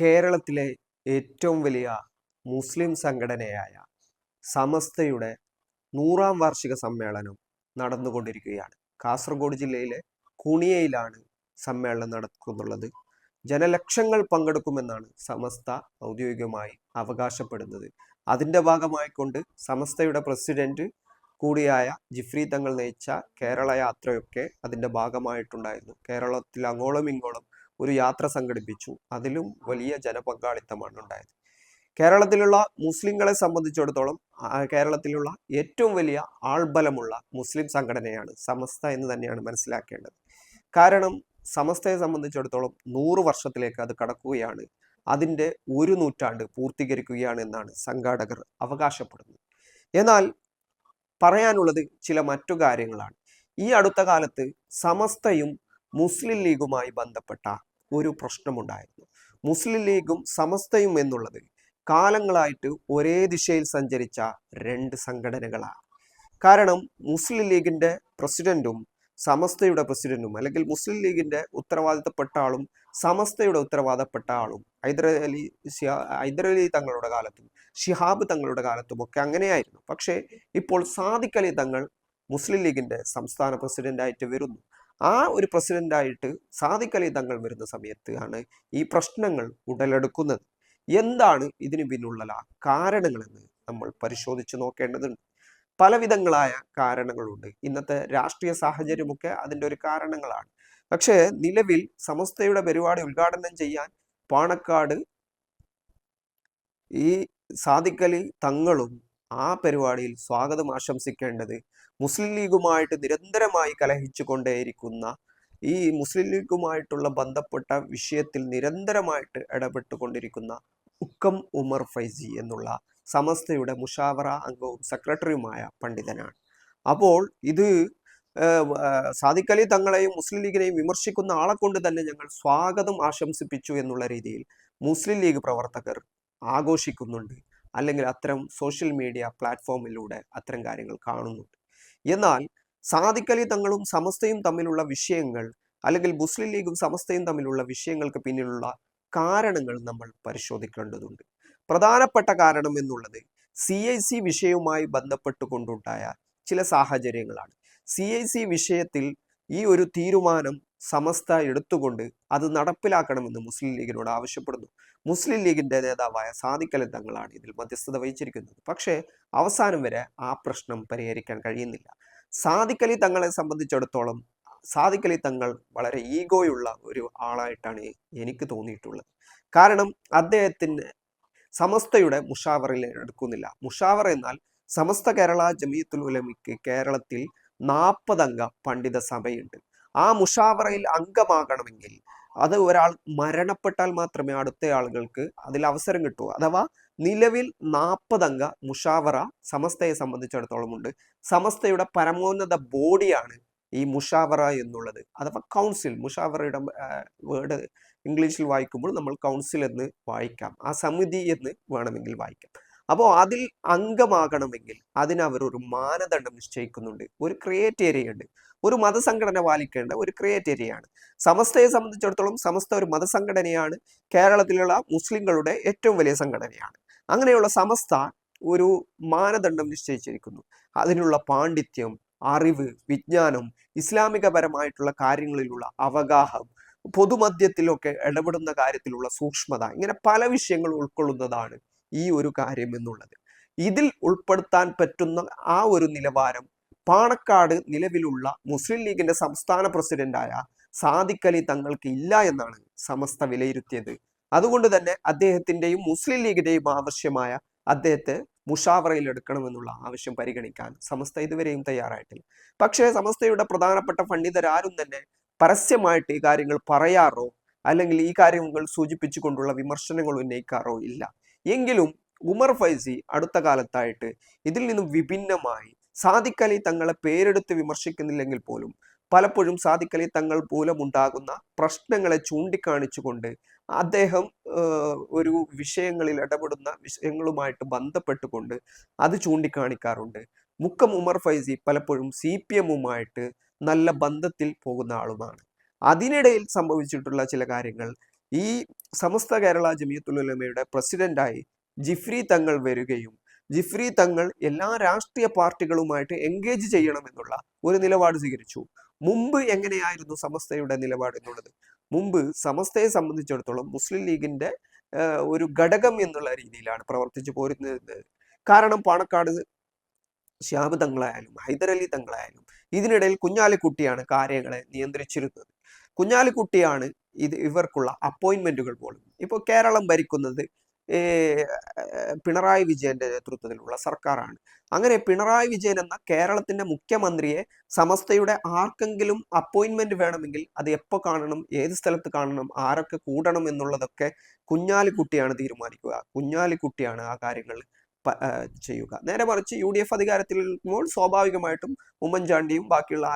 കേരളത്തിലെ ഏറ്റവും വലിയ മുസ്ലിം സംഘടനയായ സമസ്തയുടെ 100-ാം വാർഷിക സമ്മേളനം നടന്നുകൊണ്ടിരിക്കുകയാണ്. കാസർഗോഡ് ജില്ലയിലെ കുണിയയിലാണ് സമ്മേളനം നടക്കുന്നുള്ളത്. ജനലക്ഷങ്ങൾ പങ്കെടുക്കുമെന്നാണ് സമസ്ത ഔദ്യോഗികമായി അവകാശപ്പെടുന്നത്. അതിൻ്റെ ഭാഗമായിക്കൊണ്ട് സമസ്തയുടെ പ്രസിഡന്റ് കൂടിയായ ജിഫ്രി തങ്ങൾ നയിച്ച കേരള യാത്രയൊക്കെ അതിൻ്റെ ഭാഗമായിട്ടുണ്ടായിരുന്നു. കേരളത്തിൽ അങ്ങോളം ഇങ്ങോളം ഒരു യാത്ര സംഘടിപ്പിച്ചു. അതിലും വലിയ ജനപങ്കാളിത്തമാണ് ഉണ്ടായത്. കേരളത്തിലുള്ള മുസ്ലിങ്ങളെ സംബന്ധിച്ചിടത്തോളം കേരളത്തിലുള്ള ഏറ്റവും വലിയ ആൾബലമുള്ള മുസ്ലിം സംഘടനയാണ് സമസ്ത എന്ന് തന്നെയാണ് മനസ്സിലാക്കേണ്ടത്. കാരണം സമസ്തയെ സംബന്ധിച്ചിടത്തോളം 100 വർഷത്തിലേക്ക് അത് കടക്കുകയാണ്. അതിൻ്റെ 1 നൂറ്റാണ്ട് പൂർത്തീകരിക്കുകയാണ് എന്നാണ് സംഘാടകർ അവകാശപ്പെടുന്നത്. എന്നാൽ പറയാനുള്ളത് ചില മറ്റു കാര്യങ്ങളാണ്. ഈ അടുത്ത കാലത്ത് സമസ്തയും മുസ്ലിം ലീഗുമായി ബന്ധപ്പെട്ട ഒരു പ്രശ്നമുണ്ടായിരുന്നു. മുസ്ലിം ലീഗും സമസ്തയും എന്നുള്ളത് കാലങ്ങളായിട്ട് ഒരേ ദിശയിൽ സഞ്ചരിച്ച 2 സംഘടനകളാണ്. കാരണം മുസ്ലിം ലീഗിന്റെ പ്രസിഡന്റും സമസ്തയുടെ പ്രസിഡന്റും, അല്ലെങ്കിൽ മുസ്ലിം ലീഗിന്റെ ഉത്തരവാദിത്തപ്പെട്ട ആളും സമസ്തയുടെ ഉത്തരവാദപ്പെട്ട ആളും ഹൈദരലി തങ്ങളുടെ കാലത്തും ഷിഹാബ് തങ്ങളുടെ കാലത്തും ഒക്കെ അങ്ങനെയായിരുന്നു. പക്ഷേ ഇപ്പോൾ സാദിഖ് അലി തങ്ങൾ മുസ്ലിം ലീഗിന്റെ സംസ്ഥാന പ്രസിഡന്റായിട്ട് വരുന്നു. ആ ഒരു പ്രസിഡന്റായിട്ട് സാദിഖ് അലി തങ്ങൾ വരുന്ന സമയത്ത് ആണ് ഈ പ്രശ്നങ്ങൾ ഉടലെടുക്കുന്നത്. എന്താണ് ഇതിന് പിന്നിലുള്ള കാരണങ്ങളെന്ന് നമ്മൾ പരിശോധിച്ച് നോക്കേണ്ടതുണ്ട്. പലവിധങ്ങളായ കാരണങ്ങളുണ്ട്. ഇന്നത്തെ രാഷ്ട്രീയ സാഹചര്യമൊക്കെ അതിൻ്റെ ഒരു കാരണങ്ങളാണ്. പക്ഷേ നിലവിൽ സമസ്തയുടെ പരിപാടി ഉദ്ഘാടനം ചെയ്യാൻ പാണക്കാട് ഈ സാദിഖ് അലി തങ്ങളും ആ പരിപാടിയിൽ സ്വാഗതം ആശംസിക്കേണ്ടത് മുസ്ലിം ലീഗുമായിട്ട് നിരന്തരമായി കലഹിച്ചു കൊണ്ടേയിരിക്കുന്ന, ഈ മുസ്ലിം ലീഗുമായിട്ടുള്ള ബന്ധപ്പെട്ട വിഷയത്തിൽ നിരന്തരമായിട്ട് ഇടപെട്ടുകൊണ്ടിരിക്കുന്ന ഉക്കം ഉമർ ഫൈസി എന്നുള്ള സമസ്തയുടെ മുഷാവറ അംഗവും സെക്രട്ടറിയുമായ പണ്ഡിതനാണ്. അപ്പോൾ ഇത് സാദിഖ് അലി തങ്ങളെയും മുസ്ലിം ലീഗിനെയും വിമർശിക്കുന്ന ആളെ കൊണ്ട് തന്നെ ഞങ്ങൾ സ്വാഗതം ആശംസിപ്പിച്ചു എന്നുള്ള രീതിയിൽ മുസ്ലിം ലീഗ് പ്രവർത്തകർ ആഘോഷിക്കുന്നുണ്ട്, അല്ലെങ്കിൽ അത്തരം സോഷ്യൽ മീഡിയ പ്ലാറ്റ്ഫോമിലൂടെ അത്തരം കാര്യങ്ങൾ കാണുന്നുണ്ട്. എന്നാൽ സാദിഖ് അലി തങ്ങളും സമസ്തയും തമ്മിലുള്ള വിഷയങ്ങൾ, അല്ലെങ്കിൽ മുസ്ലിം ലീഗും സമസ്തയും തമ്മിലുള്ള വിഷയങ്ങൾക്ക് പിന്നിലുള്ള കാരണങ്ങൾ നമ്മൾ പരിശോധിക്കേണ്ടതുണ്ട്. പ്രധാനപ്പെട്ട കാരണം എന്നുള്ളത് CIC വിഷയവുമായി ബന്ധപ്പെട്ടുകൊണ്ടുണ്ടായ ചില സാഹചര്യങ്ങളാണ്. CIC വിഷയത്തിൽ ഈ ഒരു തീരുമാനം സമസ്ത എടുത്തുകൊണ്ട് അത് നടപ്പിലാക്കണമെന്ന് മുസ്ലിം ലീഗിനോട് ആവശ്യപ്പെടുന്നു. മുസ്ലിം ലീഗിന്റെ നേതാവായ സാദിഖ് അലി തങ്ങളാണ് ഇതിൽ മധ്യസ്ഥത വഹിച്ചിരിക്കുന്നത്. പക്ഷേ അവസാനം വരെ ആ പ്രശ്നം പരിഹരിക്കാൻ കഴിയുന്നില്ല. സാദിഖ് അലി തങ്ങളെ സംബന്ധിച്ചിടത്തോളം സാദിഖ് അലി തങ്ങൾ വളരെ ഈഗോയുള്ള ഒരു ആളായിട്ടാണ് എനിക്ക് തോന്നിയിട്ടുള്ളത്. കാരണം അദ്ദേഹത്തിന് സമസ്തയുടെ മുഷാവറയിൽ എടുക്കുന്നില്ല. മുഷാവറ എന്നാൽ സമസ്ത കേരള ജമീയത്തുൽ ഉലമയ്ക്ക് കേരളത്തിൽ 40 അംഗ പണ്ഡിത സഭയുണ്ട്. ആ മുഷാവറയിൽ അംഗമാകണമെങ്കിൽ അത് ഒരാൾ മരണപ്പെട്ടാൽ മാത്രമേ അടുത്ത ആളുകൾക്ക് അതിൽ അവസരം കിട്ടൂ. അഥവാ നിലവിൽ 40 അംഗ മുഷാവറ സമസ്തയെ സംബന്ധിച്ചിടത്തോളം ഉണ്ട്. സമസ്തയുടെ പരമോന്നത ബോഡിയാണ് ഈ മുഷാവറ എന്നുള്ളത്, അഥവാ കൗൺസിൽ. മുഷാവറയുടെ വേർഡ് ഇംഗ്ലീഷിൽ വായിക്കുമ്പോൾ നമ്മൾ കൗൺസിൽ എന്ന് വായിക്കാം, ആ സമിതി എന്ന് വേണമെങ്കിൽ വായിക്കാം. അപ്പോൾ അതിൽ അംഗമാകണമെങ്കിൽ അതിന് അവർ ഒരു മാനദണ്ഡം നിശ്ചയിക്കുന്നുണ്ട്, ഒരു ക്രൈറ്റീരിയ ഉണ്ട്. ഒരു മതസംഘടന പാലിക്കേണ്ട ഒരു ക്രൈറ്റീരിയയാണ്. സമസ്തയെ സംബന്ധിച്ചിടത്തോളം സമസ്ത ഒരു മതസംഘടനയാണ്, കേരളത്തിലുള്ള മുസ്ലിങ്ങളുടെ ഏറ്റവും വലിയ സംഘടനയാണ്. അങ്ങനെയുള്ള സമസ്ത ഒരു മാനദണ്ഡം നിശ്ചയിച്ചിരിക്കുന്നു. അതിനുള്ള പാണ്ഡിത്യം, അറിവ്, വിജ്ഞാനം, ഇസ്ലാമികപരമായിട്ടുള്ള കാര്യങ്ങളിലുള്ള അവഗാഹം, പൊതുമധ്യത്തിലൊക്കെ ഇടപെടുന്ന കാര്യത്തിലുള്ള സൂക്ഷ്മത, ഇങ്ങനെ പല വിഷയങ്ങൾ ഉൾക്കൊള്ളുന്നതാണ് ഈ ഒരു കാര്യം എന്നുള്ളത്. ഇതിൽ ഉൾപ്പെടുത്താൻ പറ്റുന്ന ആ ഒരു നിലവാരം പാണക്കാട് നിലവിലുള്ള മുസ്ലിം ലീഗിന്റെ സംസ്ഥാന പ്രസിഡന്റായ സാദിഖ് അലി തങ്ങൾക്ക് ഇല്ല എന്നാണ് സമസ്ത വിലയിരുത്തിയത്. അതുകൊണ്ട് തന്നെ അദ്ദേഹത്തിന്റെയും മുസ്ലിം ലീഗിന്റെയും ആവശ്യമായ അദ്ദേഹത്തെ മുഷാവറയിൽ എടുക്കണമെന്നുള്ള ആവശ്യം പരിഗണിക്കാൻ സമസ്ത ഇതുവരെയും തയ്യാറായിട്ടില്ല. പക്ഷേ സമസ്തയുടെ പ്രധാനപ്പെട്ട പണ്ഡിതരാരും തന്നെ പരസ്യമായിട്ട് ഈ കാര്യങ്ങൾ പറയാറോ അല്ലെങ്കിൽ ഈ കാര്യങ്ങൾ സൂചിപ്പിച്ചുകൊണ്ടുള്ള വിമർശനങ്ങൾ ഉന്നയിക്കാറോ ഇല്ല. എങ്കിലും ഉമർ ഫൈസി അടുത്ത കാലത്തായിട്ട് ഇതിൽ നിന്നും വിഭിന്നമായി സാദിഖ് അലി തങ്ങളെ പേരെടുത്ത് വിമർശിക്കുന്നില്ലെങ്കിൽ പോലും പലപ്പോഴും സാദിഖ് അലി തങ്ങൾ മൂലമുണ്ടാകുന്ന പ്രശ്നങ്ങളെ ചൂണ്ടിക്കാണിച്ചുകൊണ്ട് അദ്ദേഹം ഒരു വിഷയങ്ങളിൽ ഇടപെടുന്ന വിഷയങ്ങളുമായിട്ട് ബന്ധപ്പെട്ടുകൊണ്ട് അത് ചൂണ്ടിക്കാണിക്കാറുണ്ട്. മുക്കം ഉമർ ഫൈസി പലപ്പോഴും CPM-ഉമായിട്ട് നല്ല ബന്ധത്തിൽ പോകുന്ന ആളുമാണ്. അതിനിടയിൽ സംഭവിച്ചിട്ടുള്ള ചില കാര്യങ്ങൾ ഈ സമസ്ത കേരള ജമിയത്തുൽ ഉലമയുടെ പ്രസിഡന്റായി ജിഫ്രി തങ്ങൾ വരികയും ജിഫ്രി തങ്ങൾ എല്ലാ രാഷ്ട്രീയ പാർട്ടികളുമായിട്ട് എൻഗേജ് ചെയ്യണമെന്നുള്ള ഒരു നിലപാട് സ്വീകരിച്ചു. മുമ്പ് എങ്ങനെയായിരുന്നു സമസ്തയുടെ നിലപാട് എന്നുള്ളത്? മുമ്പ് സമസ്തയെ സംബന്ധിച്ചിടത്തോളം മുസ്ലിം ലീഗിന്റെ ഒരു ഘടകം എന്നുള്ള രീതിയിലാണ് പ്രവർത്തിച്ചു പോരുന്നത്. കാരണം പാണക്കാട് ശ്യാമ തങ്ങളായാലും ഹൈദരലി തങ്ങളായാലും ഇതിനിടയിൽ കുഞ്ഞാലിക്കുട്ടിയാണ് കാര്യങ്ങളെ നിയന്ത്രിച്ചിരുന്നത്. കുഞ്ഞാലിക്കുട്ടിയാണ് ഇവർക്കുള്ള അപ്പോയിന്റ്മെന്റുകൾ പോലും. ഇപ്പോൾ കേരളം ഭരിക്കുന്നത് പിണറായി വിജയന്റെ നേതൃത്വത്തിലുള്ള സർക്കാരാണ്. അങ്ങനെ പിണറായി വിജയൻ എന്ന കേരളത്തിന്റെ മുഖ്യമന്ത്രിയെ സമസ്തയുടെ ആർക്കെങ്കിലും അപ്പോയിന്റ്മെന്റ് വേണമെങ്കിൽ അത് എപ്പോൾ കാണണം, ഏത് സ്ഥലത്ത് കാണണം, ആരൊക്കെ കൂടണം എന്നുള്ളതൊക്കെ കുഞ്ഞാലിക്കുട്ടിയാണ് തീരുമാനിക്കുക. കുഞ്ഞാലിക്കുട്ടിയാണ് ആ കാര്യങ്ങൾ ചെയ്യുക. നേരെ മറിച്ച് UDF അധികാരത്തിൽ നിൽക്കുമ്പോൾ സ്വാഭാവികമായിട്ടും ഉമ്മൻചാണ്ടിയും ബാക്കിയുള്ള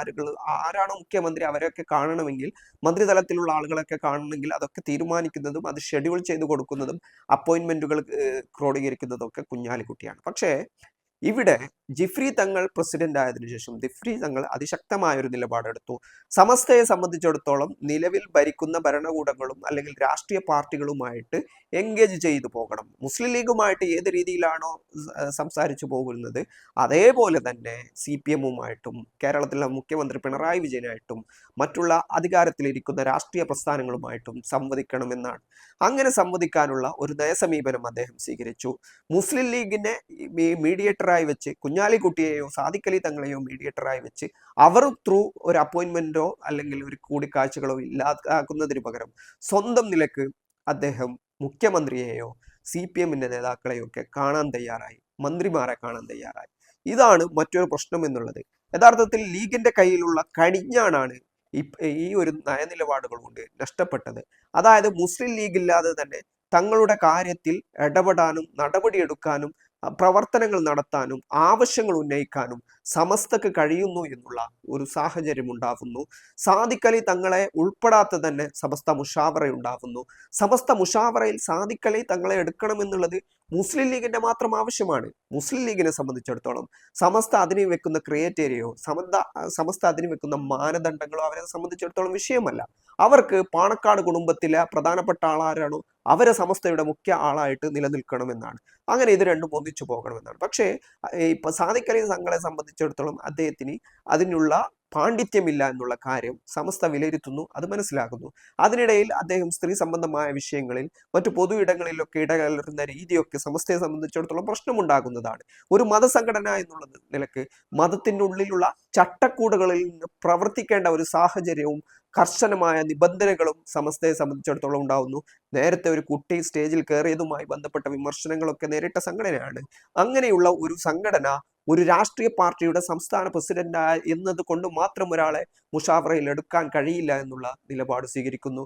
ആരാണോ മുഖ്യമന്ത്രി അവരെയൊക്കെ കാണണമെങ്കിൽ, മന്ത്രിതലത്തിലുള്ള ആളുകളൊക്കെ കാണണമെങ്കിൽ അതൊക്കെ തീരുമാനിക്കുന്നതും അത് ഷെഡ്യൂൾ ചെയ്ത് കൊടുക്കുന്നതും അപ്പോയിന്റ്മെന്റുകൾ ക്രോഡീകരിക്കുന്നതും ഒക്കെ കുഞ്ഞാലിക്കുട്ടിയാണ്. പക്ഷേ ഇവിടെ ജിഫ്രി തങ്ങൾ പ്രസിഡന്റ് ആയതിനു ശേഷം ജിഫ്രി തങ്ങൾ അതിശക്തമായ ഒരു നിലപാടെടുത്തു. സമസ്തയെ സംബന്ധിച്ചിടത്തോളം നിലവിൽ ഭരിക്കുന്ന ഭരണകൂടങ്ങളും അല്ലെങ്കിൽ രാഷ്ട്രീയ പാർട്ടികളുമായിട്ട് എൻഗേജ് ചെയ്തു പോകണം. മുസ്ലിം ലീഗുമായിട്ട് ഏത് രീതിയിലാണോ സംസാരിച്ചു പോകുന്നത് അതേപോലെ തന്നെ CPM-ഉമായിട്ടും കേരളത്തിലെ മുഖ്യമന്ത്രി പിണറായി വിജയനായിട്ടും മറ്റുള്ള അധികാരത്തിലിരിക്കുന്ന രാഷ്ട്രീയ പ്രസ്ഥാനങ്ങളുമായിട്ടും സംവദിക്കണമെന്നാണ്. അങ്ങനെ സംവദിക്കാനുള്ള ഒരു നയസമീപനം അദ്ദേഹം സ്വീകരിച്ചു. മുസ്ലിം ലീഗിനെ മീഡിയേറ്ററായി വെച്ച് കുഞ്ഞാലിക്കുട്ടിയെയോ സാദിഖ് അലി തങ്ങളെയോ മീഡിയേറ്ററായി വെച്ച് അവർ ത്രൂ ഒരു അപ്പോയിന്റ്മെന്റോ അല്ലെങ്കിൽ ഒരു കൂടിക്കാഴ്ചകളോ ഇല്ലാതാക്കുന്നതിന് പകരം സ്വന്തം നിലക്ക് അദ്ദേഹം മുഖ്യമന്ത്രിയെയോ CPM-ന്റെ നേതാക്കളെയോ ഒക്കെ കാണാൻ തയ്യാറായി, മന്ത്രിമാരെ കാണാൻ തയ്യാറായി. ഇതാണ് മറ്റൊരു പ്രശ്നം എന്നുള്ളത്. യഥാർത്ഥത്തിൽ ലീഗിന്റെ കയ്യിലുള്ള കടിഞ്ഞാണാണ് ഈ ഒരു നയനിലപാടുകൾ കൊണ്ട് നഷ്ടപ്പെട്ടത്. അതായത് മുസ്ലിം ലീഗ് ഇല്ലാതെ തന്നെ തങ്ങളുടെ കാര്യത്തിൽ ഇടപെടാനും നടപടിയെടുക്കാനും പ്രവർത്തനങ്ങൾ നടത്താനും ആവശ്യങ്ങൾ ഉന്നയിക്കാനും സമസ്തക്ക് കഴിയുന്നു എന്നുള്ള ഒരു സാഹചര്യം ഉണ്ടാവുന്നു. സാദിഖ് അലി തങ്ങളെ ഉൾപ്പെടാത്ത തന്നെ സമസ്ത മുഷാവറ ഉണ്ടാവുന്നു. സമസ്ത മുഷാവറയിൽ സാദിഖ് അലി തങ്ങളെ എടുക്കണമെന്നുള്ളത് മുസ്ലിം ലീഗിന്റെ മാത്രം ആവശ്യമാണ്. മുസ്ലിം ലീഗിനെ സംബന്ധിച്ചിടത്തോളം സമസ്ത അതിന് വെക്കുന്ന ക്രിയേറ്റേരിയോ സമസ്ത അതിന് വെക്കുന്ന മാനദണ്ഡങ്ങളോ അവരെ സംബന്ധിച്ചിടത്തോളം വിഷയമല്ല. അവർക്ക് പാണക്കാട് കുടുംബത്തിലെ പ്രധാനപ്പെട്ട ആളാരാണോ അവരെ സമസ്തയുടെ മുഖ്യ ആളായിട്ട് നിലനിൽക്കണമെന്നാണ്. അങ്ങനെ ഇത് രണ്ടും ഒന്നിച്ചു പോകണമെന്നാണ്. പക്ഷേ ഇപ്പൊ സാദിഖ് അലി തങ്ങളെ സംബന്ധിച്ചിടത്തോളം അദ്ദേഹത്തിന് അതിനുള്ള പാണ്ഡിത്യമില്ല എന്നുള്ള കാര്യം സമസ്ത വിലയിരുത്തുന്നു, അത് മനസ്സിലാക്കുന്നു. അതിനിടയിൽ അദ്ദേഹം സ്ത്രീ സംബന്ധമായ വിഷയങ്ങളിൽ മറ്റു പൊതു ഇടങ്ങളിലൊക്കെ ഇടകലരുന്ന രീതിയൊക്കെ സമസ്തയെ സംബന്ധിച്ചിടത്തോളം പ്രശ്നമുണ്ടാകുന്നതാണ്. ഒരു മതസംഘടന എന്നുള്ള നിലക്ക് മതത്തിൻ്റെ ഉള്ളിലുള്ള ചട്ടക്കൂടുകളിൽ നിന്ന് പ്രവർത്തിക്കേണ്ട ഒരു സാഹചര്യവും കർശനമായ നിബന്ധനകളും സമസ്തയെ സംബന്ധിച്ചിടത്തോളം ഉണ്ടാവുന്നു. നേരത്തെ ഒരു കുട്ടി സ്റ്റേജിൽ കയറിയതുമായി ബന്ധപ്പെട്ട വിമർശനങ്ങളൊക്കെ നേരിട്ട സംഘടനയാണ്. അങ്ങനെയുള്ള ഒരു സംഘടന ഒരു രാഷ്ട്രീയ പാർട്ടിയുടെ സംസ്ഥാന പ്രസിഡന്റ് എന്നത് കൊണ്ട് മാത്രം ഒരാളെ മുഷാവറയിൽ എടുക്കാൻ കഴിയില്ല എന്നുള്ള നിലപാട് സ്വീകരിക്കുന്നു.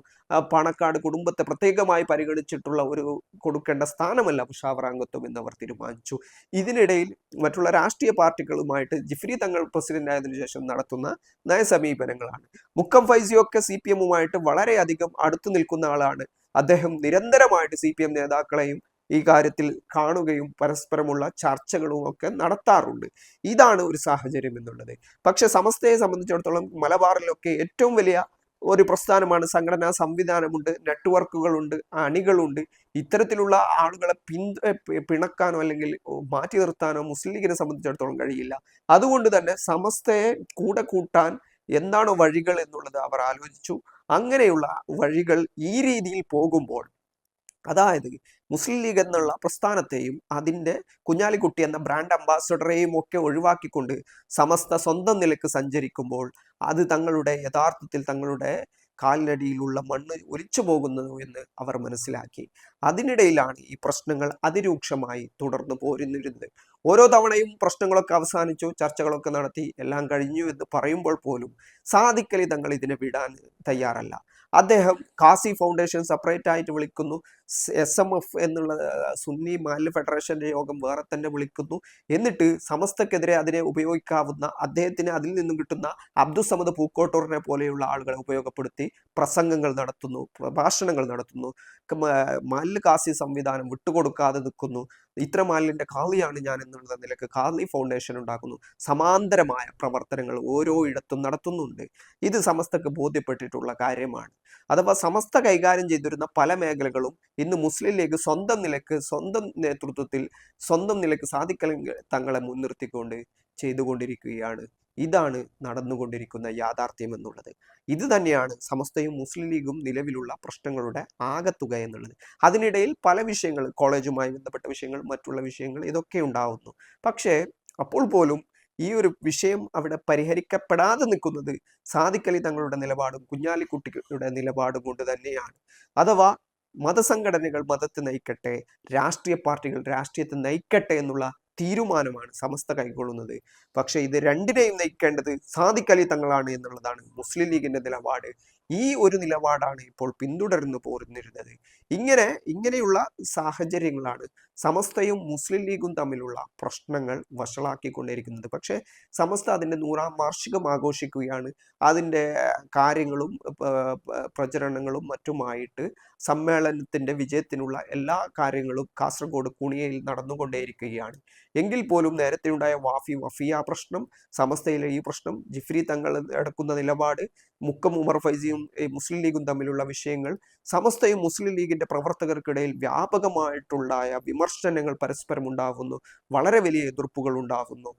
പാണക്കാട് കുടുംബത്തെ പ്രത്യേകമായി പരിഗണിച്ചിട്ടുള്ള ഒരു കൊടുക്കേണ്ട സ്ഥാനമല്ല മുഷാവറ അംഗത്വം എന്നവർ തീരുമാനിച്ചു. ഇതിനിടയിൽ മറ്റുള്ള രാഷ്ട്രീയ പാർട്ടികളുമായിട്ട് ജിഫ്രി തങ്ങൾ പ്രസിഡന്റ് ആയതിനു ശേഷം നടത്തുന്ന നയസമീപനങ്ങളാണ്. മുക്കം ഫൈസിയൊക്കെ CPM-ഉമായിട്ട് വളരെയധികം അടുത്തു നിൽക്കുന്ന ആളാണ്. അദ്ദേഹം നിരന്തരമായിട്ട് CPM നേതാക്കളെയും ഈ കാര്യത്തിൽ കാണുകയും പരസ്പരമുള്ള ചർച്ചകളും ഒക്കെ നടത്താറുണ്ട്. ഇതാണ് ഒരു സാഹചര്യം എന്നുള്ളത്. പക്ഷെ സമസ്തയെ സംബന്ധിച്ചിടത്തോളം മലബാറിലൊക്കെ ഏറ്റവും വലിയ ഒരു പ്രസ്ഥാനമാണ്. സംഘടനാ സംവിധാനമുണ്ട്, നെറ്റ്വർക്കുകളുണ്ട്, അണികളുണ്ട്. ഇത്തരത്തിലുള്ള ആളുകളെ പിണക്കാനോ അല്ലെങ്കിൽ മാറ്റി നിർത്താനോ മുസ്ലിം ലീഗിനെ സംബന്ധിച്ചിടത്തോളം കഴിയില്ല. അതുകൊണ്ട് തന്നെ സമസ്തയെ കൂടെ കൂട്ടാൻ എന്താണോ വഴികൾ എന്നുള്ളത് അവർ ആലോചിച്ചു. അങ്ങനെയുള്ള വഴികൾ ഈ രീതിയിൽ പോകുമ്പോൾ, അതായത് മുസ്ലിം ലീഗ് എന്നുള്ള പ്രസ്ഥാനത്തെയും അതിൻ്റെ കുഞ്ഞാലിക്കുട്ടി എന്ന ബ്രാൻഡ് അംബാസഡറെയും ഒക്കെ ഒഴിവാക്കിക്കൊണ്ട് സമസ്ത സ്വന്തം നിലക്ക് സഞ്ചരിക്കുമ്പോൾ അത് യഥാർത്ഥത്തിൽ തങ്ങളുടെ കാലിനടിയിലുള്ള മണ്ണ് ഒലിച്ചു പോകുന്നു എന്ന് അവർ മനസ്സിലാക്കി. അതിനിടയിലാണ് ഈ പ്രശ്നങ്ങൾ അതിരൂക്ഷമായി തുടർന്നു പോരുന്നിരുന്നത്. ഓരോ തവണയും പ്രശ്നങ്ങളൊക്കെ അവസാനിച്ചു, ചർച്ചകളൊക്കെ നടത്തി, എല്ലാം കഴിഞ്ഞു എന്ന് പറയുമ്പോൾ പോലും സാദിഖ് അലി തങ്ങൾ ഇതിനെ വിടാൻ തയ്യാറല്ല. അദ്ദേഹം ഖാസി ഫൗണ്ടേഷൻ സെപ്പറേറ്റ് ആയിട്ട് വിളിക്കുന്നു. SMF എന്നുള്ള സുന്നി മാലിന്യ ഫെഡറേഷന്റെ യോഗം വേറെ തന്നെ വിളിക്കുന്നു. എന്നിട്ട് സമസ്തക്കെതിരെ അതിനെ ഉപയോഗിക്കാവുന്ന അദ്ദേഹത്തിന് അതിൽ നിന്നും കിട്ടുന്ന അബ്ദുസമദ് പൂക്കോട്ടൂറിനെ പോലെയുള്ള ആളുകളെ ഉപയോഗപ്പെടുത്തി പ്രസംഗങ്ങൾ നടത്തുന്നു, പ്രഭാഷണങ്ങൾ നടത്തുന്നു, മാലിന്യ കാസി സംവിധാനം വിട്ടുകൊടുക്കാതെ നിൽക്കുന്നു. ഇത്ര മാലിന്യന്റെ ഖാളിയാണ് ഞാൻ എന്നുള്ള നിലക്ക് ഖാളി ഫൗണ്ടേഷൻ ഉണ്ടാക്കുന്നു. സമാന്തരമായ പ്രവർത്തനങ്ങൾ ഓരോ ഇടത്തും നടത്തുന്നുണ്ട്. ഇത് സമസ്തക്ക് ബോധ്യപ്പെട്ടിട്ടുള്ള കാര്യമാണ്. അഥവാ സമസ്ത കൈകാര്യം ചെയ്തിരുന്ന പല മേഖലകളും ഇന്ന് മുസ്ലിം ലീഗ് സ്വന്തം നിലക്ക്, സ്വന്തം നേതൃത്വത്തിൽ, സ്വന്തം നിലക്ക് സാധിക്കൽ തങ്ങളെ മുൻനിർത്തിക്കൊണ്ട് ചെയ്തുകൊണ്ടിരിക്കുകയാണ്. ഇതാണ് നടന്നുകൊണ്ടിരിക്കുന്ന യാഥാർത്ഥ്യം എന്നുള്ളത്. ഇത് തന്നെയാണ് സമസ്തയും മുസ്ലിം ലീഗും നിലവിലുള്ള പ്രശ്നങ്ങളുടെ ആകത്തുക എന്നുള്ളത്. അതിനിടയിൽ പല വിഷയങ്ങൾ, കോളേജുമായി ബന്ധപ്പെട്ട വിഷയങ്ങൾ, മറ്റുള്ള വിഷയങ്ങൾ, ഇതൊക്കെ ഉണ്ടാവുന്നു. പക്ഷേ അപ്പോൾ പോലും ഈ ഒരു വിഷയം അവിടെ പരിഹരിക്കപ്പെടാതെ നിൽക്കുന്നത് സാദിഖ് അലി തങ്ങളുടെ നിലപാടും കുഞ്ഞാലിക്കുട്ടിയുടെ നിലപാടും കൊണ്ട് തന്നെയാണ്. അഥവാ മതസംഘടനകൾ മതത്തെ നയിക്കട്ടെ, രാഷ്ട്രീയ പാർട്ടികൾ രാഷ്ട്രീയത്തെ നയിക്കട്ടെ എന്നുള്ള തീരുമാനമാണ് സമസ്ത കൈക്കൊള്ളുന്നത്. പക്ഷെ ഇത് രണ്ടിനെയും നയിക്കേണ്ടത് സാദിഖ് അലി തങ്ങളാണ് എന്നുള്ളതാണ് മുസ്ലിം ലീഗിന്റെ നിലപാട്. ഈ ഒരു നിലപാടാണ് ഇപ്പോൾ പിന്തുടർന്നു പോരുന്നിരുന്നത്. ഇങ്ങനെയുള്ള സാഹചര്യങ്ങളാണ് സമസ്തയും മുസ്ലിം ലീഗും തമ്മിലുള്ള പ്രശ്നങ്ങൾ വഷളാക്കിക്കൊണ്ടിരിക്കുന്നത്. പക്ഷെ സമസ്ത അതിൻ്റെ 100ാം വാർഷികം ആഘോഷിക്കുകയാണ്. അതിൻ്റെ കാര്യങ്ങളും പ്രചരണങ്ങളും മറ്റുമായിട്ട് സമ്മേളനത്തിന്റെ വിജയത്തിനുള്ള എല്ലാ കാര്യങ്ങളും കാസർഗോഡ് കുണിയയിൽ നടന്നുകൊണ്ടേയിരിക്കുകയാണ്. എങ്കിൽ പോലും നേരത്തെ ഉണ്ടായ വഫിയ പ്രശ്നം, സമസ്തയിലെ ഈ പ്രശ്നം, ജിഫ്രി തങ്ങൾ എടുക്കുന്ന നിലപാട്, മുക്കം ഉമർ ഫൈസിയും മുസ്ലിം ലീഗും തമ്മിലുള്ള വിഷയങ്ങൾ, സമസ്തയും മുസ്ലിം ലീഗിന്റെ പ്രവർത്തകർക്കിടയിൽ വ്യാപകമായിട്ടുണ്ടായ വിമർശനങ്ങൾ പരസ്പരം ഉണ്ടാകുന്നു, വളരെ വലിയ എതിർപ്പുകൾ ഉണ്ടാകുന്നു.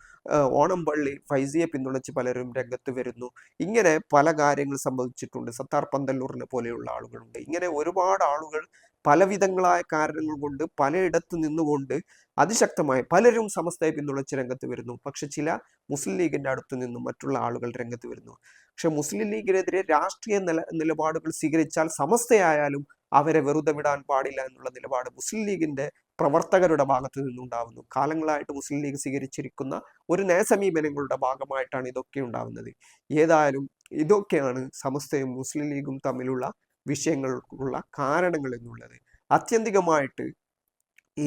ഓണംപള്ളി ഫൈസിയെ പിന്തുണച്ച് പലരും രംഗത്ത് വരുന്നു. ഇങ്ങനെ പല കാര്യങ്ങൾ സംഭവിച്ചിട്ടുണ്ട്. സത്താർ പന്തല്ലൂറിനെ പോലെയുള്ള ആളുകളുണ്ട്. ഇങ്ങനെ ഒരുപാട് ആളുകൾ പലവിധങ്ങളായ കാരണങ്ങൾ കൊണ്ട് പലയിടത്ത് നിന്നുകൊണ്ട് അതിശക്തമായി പലരും സമസ്തയെ പിന്തുണച്ച് രംഗത്ത് വരുന്നു. പക്ഷെ ചില മുസ്ലിം ലീഗിന്റെ അടുത്ത് നിന്നും മറ്റുള്ള ആളുകൾ രംഗത്ത് വരുന്നു. പക്ഷെ മുസ്ലിം ലീഗിനെതിരെ രാഷ്ട്രീയ നിലപാടുകൾ സ്വീകരിച്ചാൽ സമസ്തയായാലും അവരെ വെറുതെ വിടാൻ പാടില്ല എന്നുള്ള നിലപാട് മുസ്ലിം ലീഗിന്റെ പ്രവർത്തകരുടെ ഭാഗത്ത് നിന്നുണ്ടാവുന്നു. കാലങ്ങളായിട്ട് മുസ്ലിം ലീഗ് സ്വീകരിച്ചിരിക്കുന്ന ഒരു നയസമീപനങ്ങളുടെ ഭാഗമായിട്ടാണ് ഇതൊക്കെ ഉണ്ടാവുന്നത്. ഏതായാലും ഇതൊക്കെയാണ് സമസ്തയും മുസ്ലിം ലീഗും തമ്മിലുള്ള വിഷയങ്ങൾക്കുള്ള കാരണങ്ങൾ എന്നുള്ളത്. ആത്യന്തികമായിട്ട്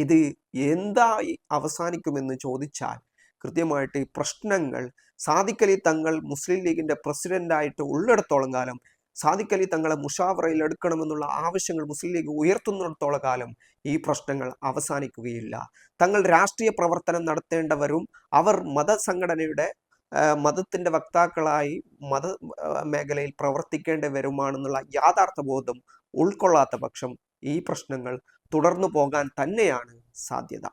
ഇത് എന്തായി അവസാനിക്കുമെന്ന് ചോദിച്ചാൽ കൃത്യമായിട്ട് ഈ പ്രശ്നങ്ങൾ സാദിഖ് അലി തങ്ങൾ മുസ്ലിം ലീഗിന്റെ പ്രസിഡന്റായിട്ട് ഉള്ളിടത്തോളം കാലം, സാദിഖ് അലി തങ്ങളെ മുഷാവറയിൽ എടുക്കണമെന്നുള്ള ആവശ്യങ്ങൾ മുസ്ലിം ലീഗ് ഉയർത്തുന്നിടത്തോളം കാലം ഈ പ്രശ്നങ്ങൾ അവസാനിക്കുകയില്ല. തങ്ങൾ രാഷ്ട്രീയ പ്രവർത്തനം നടത്തേണ്ടവരും അവർ മതസംഘടനയുടെ മതത്തിന്റെ വക്താക്കളായി മത മേഖലയിൽ പ്രവർത്തിക്കേണ്ടവരുമാണെന്നുള്ള യാഥാർത്ഥ ബോധം ഉൾക്കൊള്ളാത്ത പക്ഷം ഈ പ്രശ്നങ്ങൾ തുടർന്നു പോകാൻ തന്നെയാണ് സാധ്യത.